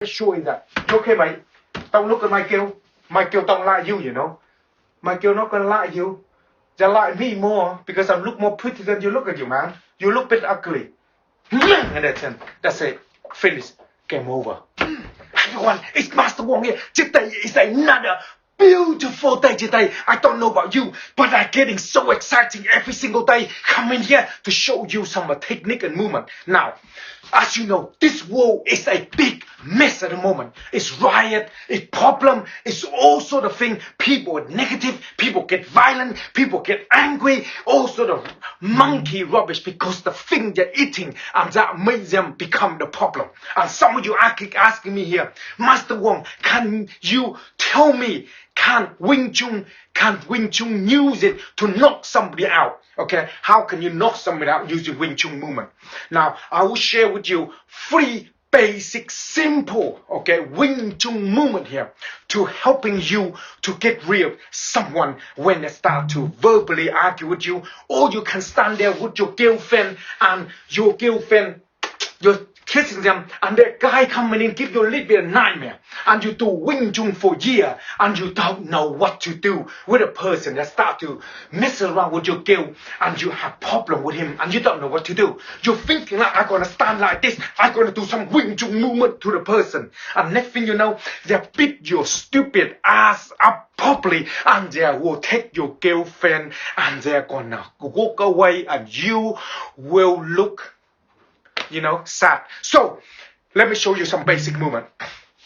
Show you that. You okay, mate? Don't look at my girl. My girl don't like you, you know. My girl not gonna like you. They like me more because I look more pretty than you look at you, man. You look a bit ugly. And that's it. Finish. Game over. Everyone, it's Master Wong here. Today is another beautiful day today. I don't know about you, but I'm getting so exciting every single day. Coming here to show you some technique and movement. Now, as you know, this world is a big mess at the moment. It's riot, it's problem, it's all sort of thing. People are negative, people get violent, people get angry, all sort of monkey rubbish because the thing they're eating and that makes them become the problem. And some of you are asking me here, Master Wong, can you tell me, can Wing Chun use it to knock somebody out? Okay, how can you knock somebody out using Wing Chun movement? Now, I will share with you 3 basic, simple, okay, Wing Chun movement here to helping you to get rid of someone when they start to verbally argue with you, or you can stand there with your girlfriend and your girlfriend, you're kissing them, and that guy coming in give you a little bit of nightmare, and you do Wing Chun for a year, and you don't know what to do with a person that start to mess around with your girl, and you have problem with him, and you don't know what to do. You're thinking like, I'm gonna stand like this, I'm gonna do some Wing Chun movement to the person, and next thing you know, they beat your stupid ass up properly, and they will take your girlfriend, and they're gonna walk away, and you will look, you know, sad. So let me show you some basic movement.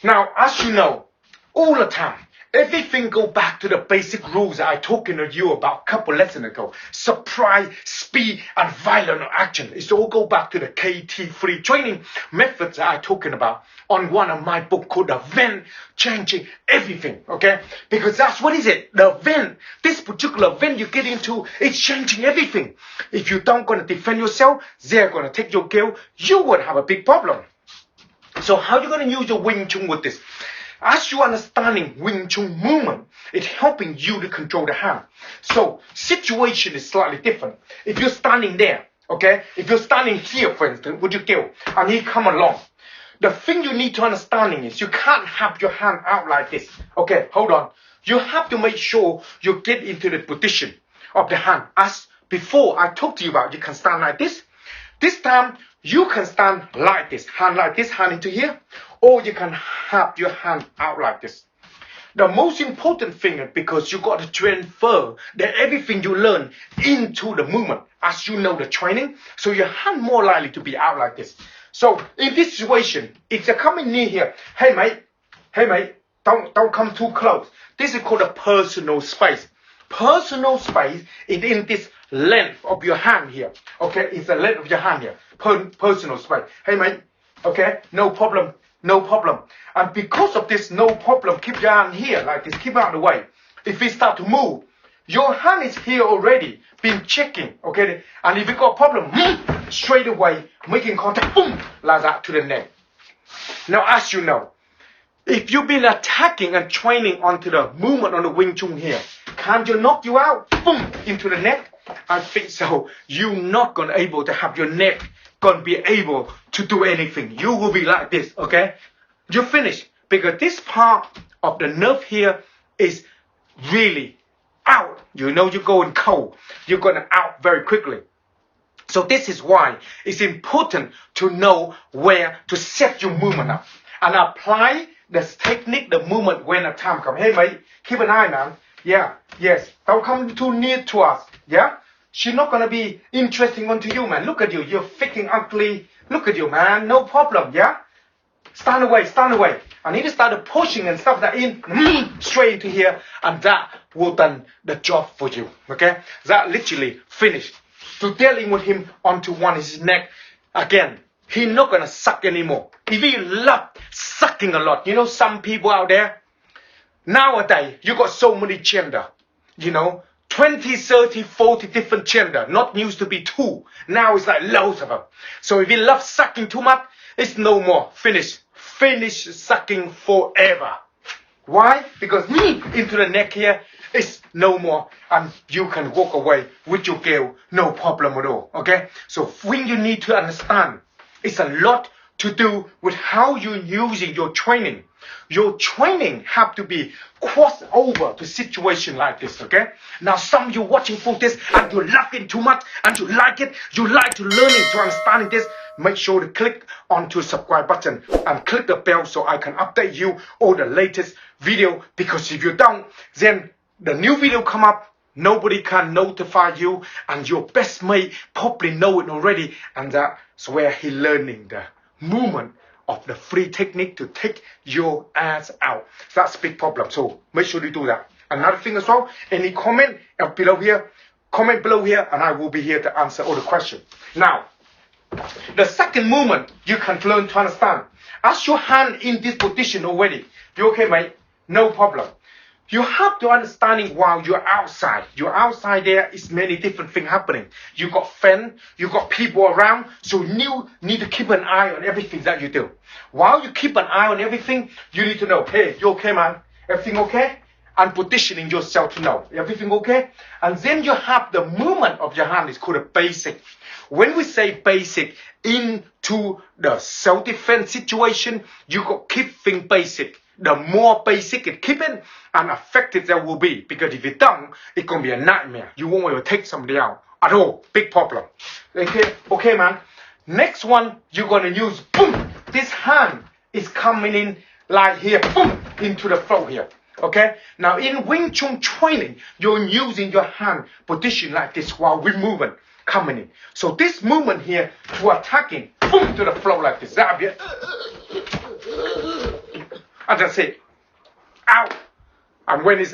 Now, as you know, all the time, everything go back to the basic rules that I talking to you about a couple lessons ago. Surprise, speed, and violent action. It's all go back to the KT3 training methods that I talking about on one of my book called The Event Changing Everything. Okay, because that's what is it. The event, this particular event you get into, it's changing everything. If you don't gonna defend yourself, they're gonna take your girl. You would have a big problem. So how you gonna use your Wing Chun with this? As you understanding Wing Chun movement, it's helping you to control the hand. So situation is slightly different. If you're standing there, okay, if you're standing here, for instance, with your girl, and he come along, the thing you need to understanding is you can't have your hand out like this. Okay, hold on. You have to make sure you get into the position of the hand. As before I talked to you about, you can stand like this. This time, you can stand like this, hand into here, or you can have your hand out like this. The most important thing is because you got to transfer everything you learn into the movement as you know the training, so your hand more likely to be out like this. So in this situation, if you're coming near here, hey mate, don't come too close. This is called a personal space. Personal space is in this length of your hand here. Okay, it's the length of your hand here. Personal space. Hey mate, okay, no problem. And because of this no problem, keep your hand here like this, keep out of the way. If we start to move, your hand is here already, been checking, okay? And if you got a problem, straight away, making contact, boom, like that to the neck. Now, as you know, if you've been attacking and training onto the movement on the Wing Chun here, can't you knock you out, boom, into the neck? I think so. You're not gonna able to have your neck gonna be able to do anything. You will be like this, okay? You're finished because this part of the nerve here is really out. You know you're going cold. You're gonna out very quickly. So this is why it's important to know where to set your movement up and apply this technique, the movement when the time comes. Hey mate, keep an eye, man. Yeah, yes. Don't come too near to us. Yeah? She's not gonna be interesting onto you, man. Look at you. You're freaking ugly. Look at you, man. No problem, yeah? Stand away. I need to start pushing and stuff that in straight into here, and that will done the job for you. Okay? That literally finished. To dealing with him onto one his neck again. He's not gonna suck anymore. If he love sucking a lot, you know some people out there, nowadays you got so many gender, you know, 20, 30, 40 different gender, not used to be 2. Now it's like loads of them. So if you love sucking too much, it's no more. Finish sucking forever. Why? Because into the neck here, it's no more. And you can walk away with your girl, no problem at all. Okay? So when you need to understand, it's a lot to do with how you're using your training. Your training have to be crossed over to situation like this, okay? Now some of you watching for this and you're laughing too much and you like it, you like to learning, to understanding this, make sure to click onto the subscribe button and click the bell so I can update you all the latest video, because if you don't, then the new video come up, nobody can notify you, and your best mate probably know it already, and that's where he learning the movement of the free technique to take your ass out. That's a big problem, so make sure you do that. Another thing as well, any comment below here, comment below here, and I will be here to answer all the questions. Now, the second movement you can learn to understand. As your hand in this position already, you okay, mate? No problem. You have to understanding while you're outside. You're outside, there is many different things happening. You got fans, you got people around, so you need to keep an eye on everything that you do. While you keep an eye on everything, you need to know, hey, you okay, man? Everything okay? And positioning yourself to know, everything okay? And then you have the movement of your hand is called a basic. When we say basic into the self-defense situation, you got keep things basic. The more basic it keep it, and effective that will be. Because if you don't, it's going to be a nightmare. You won't be able to take somebody out at all. Big problem. Okay, man. Next one, you're going to use, boom. This hand is coming in like here, boom, into the floor here. Okay? Now, in Wing Chun training, you're using your hand position like this while we're moving, coming in. So this movement here to attacking, boom, to the floor like this. That'll be and that's it. Out. And when it's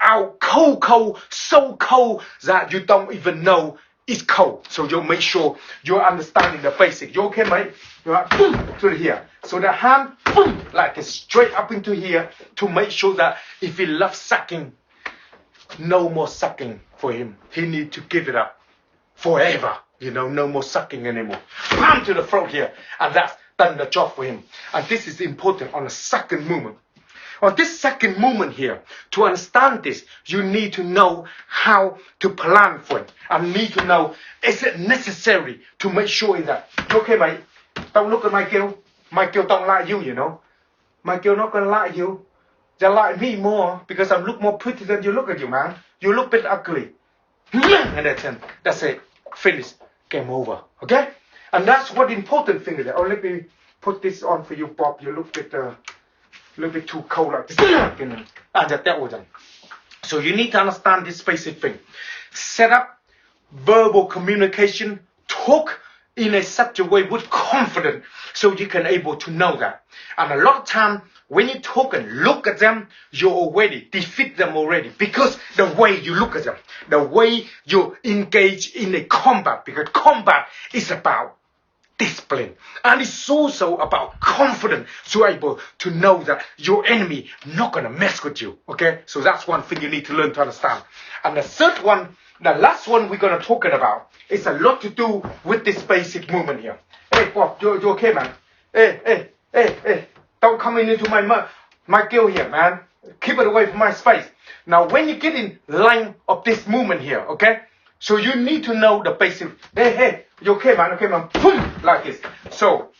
out cold, so cold that you don't even know it's cold. So you'll make sure you're understanding the basic. You okay, mate? You're like, boom, to here. So the hand, boom, like it's straight up into here to make sure that if he loves sucking, no more sucking for him. He need to give it up forever. You know, no more sucking anymore. Bam, to the throat here. And that's done the job for him. And this is important on the second movement. On this second movement here, to understand this, you need to know how to plan for it. And need to know, is it necessary to make sure that, okay, mate, don't look at my girl. My girl don't like you, you know. My girl not gonna like you. They like me more because I look more pretty than you look at you, man. You look a bit ugly. And that's it. Finish. Game over. Okay? And that's what the important thing is. Oh, let me put this on for you, Bob. You look a little bit too cold like this. And that was done. So you need to understand this basic thing. Set up verbal communication. Talk in a such a way with confidence so you can able to know that. And a lot of time when you talk and look at them, you already defeat them already, because the way you look at them, the way you engage in a combat, because combat is about discipline, and it's also about confidence, so you're able to know that your enemy not gonna mess with you. Okay, so that's one thing you need to learn to understand. And the third one, the last one we're gonna talking about, is a lot to do with this basic movement here. Hey, Bob, you okay, man? Hey, don't come into my gill here, man. Keep it away from my space. Now, when you get in line of this movement here, okay? So you need to know the basic. Hey, you okay, man? Okay, man. Boom, like this. So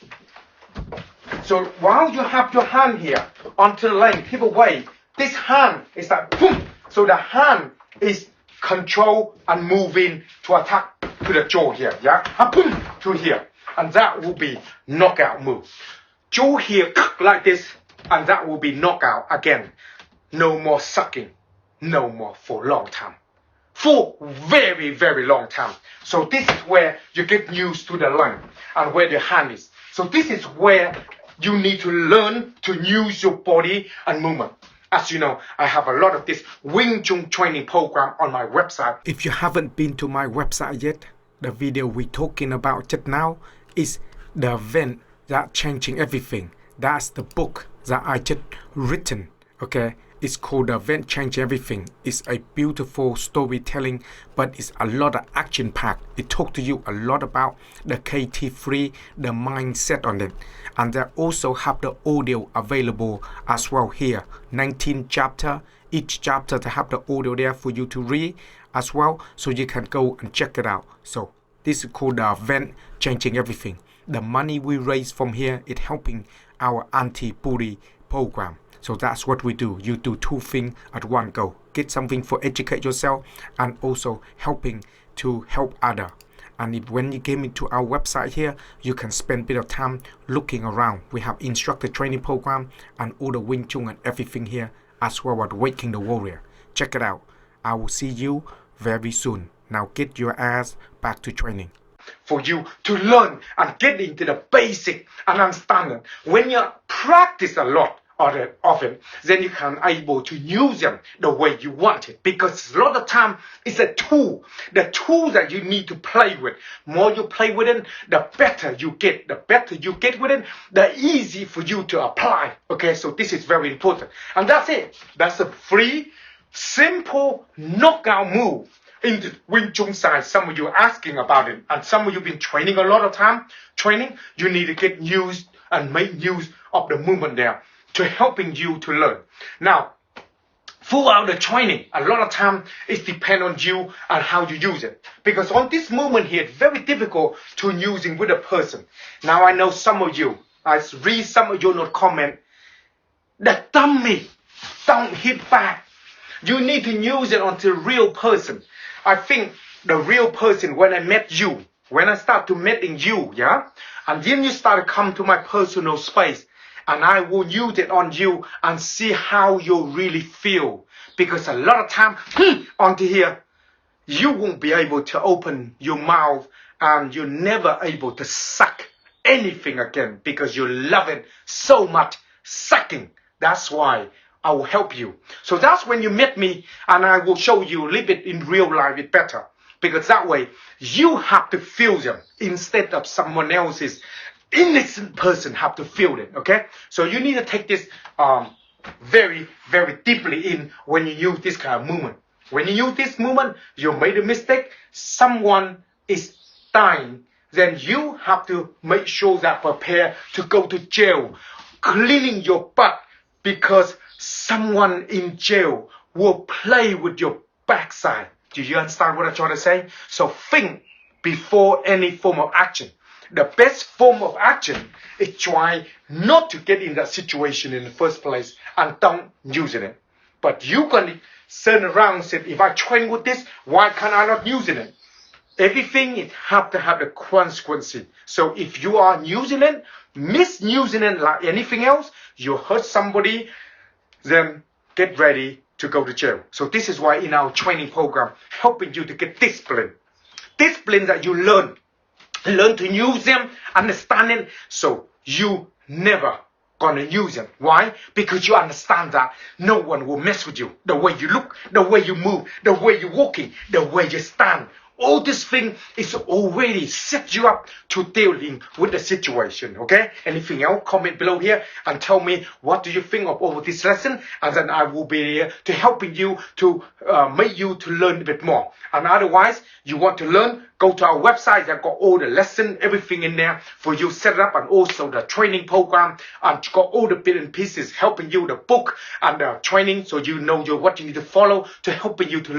while you have your hand here onto the line, keep away. This hand is like boom. So the hand is control and moving to attack to the jaw here, yeah? And boom, to here. And that will be knockout move. Jaw here, like this, and that will be knockout again. No more sucking. No more for a long time. For very, very long time. So this is where you get used to the line and where the hand is. So this is where you need to learn to use your body and movement. As you know, I have a lot of this Wing Chun training program on my website. If you haven't been to my website yet, the video we're talking about just now is the event that changing everything. That's the book that I just written. Okay, it's called The Event Changing Everything. It's a beautiful storytelling, but it's a lot of action packed. It talks to you a lot about the KT3, the mindset on it. And they also have the audio available as well here. 19 chapter. Each chapter to have the audio there for you to read as well. So you can go and check it out. So this is called The Event Changing Everything. The money we raise from here is helping our anti-bully program. So that's what we do. You do two things at one go. Get something for educate yourself and also helping to help other. And if when you came into our website here, you can spend a bit of time looking around. We have instructor training program and all the Wing Chun and everything here, as well as Waking the Warrior. Check it out. I will see you very soon. Now get your ass back to training. For you to learn and get into the basic and understanding. When you practice a lot often, then you can able to use them the way you want it. Because a lot of time it's a tool. The tool that you need to play with. More you play with it, the better you get. The better you get with it, the easy for you to apply. Okay, so this is very important. And that's it. That's a free, simple knockout move in the Wing Chun side. Some of you are asking about it, and some of you have been training a lot of time. You need to get used and make use of the movement there to helping you to learn. Now, throughout the training, a lot of time it depends on you and how you use it. Because on this movement here, it's very difficult to using with a person. Now I know some of you, I read some of your comment, the dummy don't hit back. You need to use it on the real person. I think the real person, when I met you, when I start to meeting you, yeah, and then you start to come to my personal space, and I will use it on you and see how you really feel. Because a lot of time, onto here, you won't be able to open your mouth and you're never able to suck anything again because you love it so much, sucking. That's why I will help you. So that's when you meet me and I will show you a little bit in real life it better. Because that way, you have to feel them instead of someone else's innocent person have to feel it, okay? So you need to take this very, very deeply in when you use this kind of movement. When you use this movement, you made a mistake, someone is dying, then you have to make sure that prepare to go to jail, cleaning your butt because someone in jail will play with your backside. Do you understand what I'm trying to say? So think before any form of action. The best form of action is try not to get in that situation in the first place and don't use it. But you can turn around and say, if I train with this, why can't I not use it? Everything it have to have a consequence. So if you are using it, misusing it like anything else, you hurt somebody, then get ready to go to jail. So this is why in our training program, helping you to get discipline. Discipline that you learn to use them, understand it, so you never gonna use them. Why? Because you understand that no one will mess with you. The way you look, the way you move, the way you're walking, the way you stand. All this thing is already set you up to dealing with the situation, okay? Anything else, comment below here and tell me what do you think of all of this lesson, and then I will be here to helping you to make you to learn a bit more. And otherwise, you want to learn, go to our website. I've got all the lesson, everything in there for you set up, and also the training program, and got all the bits and pieces helping you, the book and the training, so you know what you need to follow to helping you to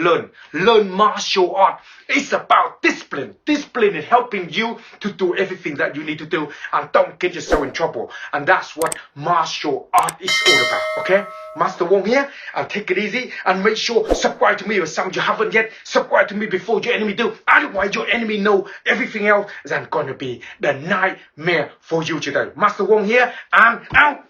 learn martial art. It's about discipline. Discipline is helping you to do everything that you need to do and don't get yourself in trouble. And that's what martial art is all about, okay? Master Wong here, and take it easy and make sure subscribe to me if some you haven't yet. Subscribe to me before your enemy do. Otherwise your enemy know everything else is gonna be the nightmare for you today. Master Wong here, and out.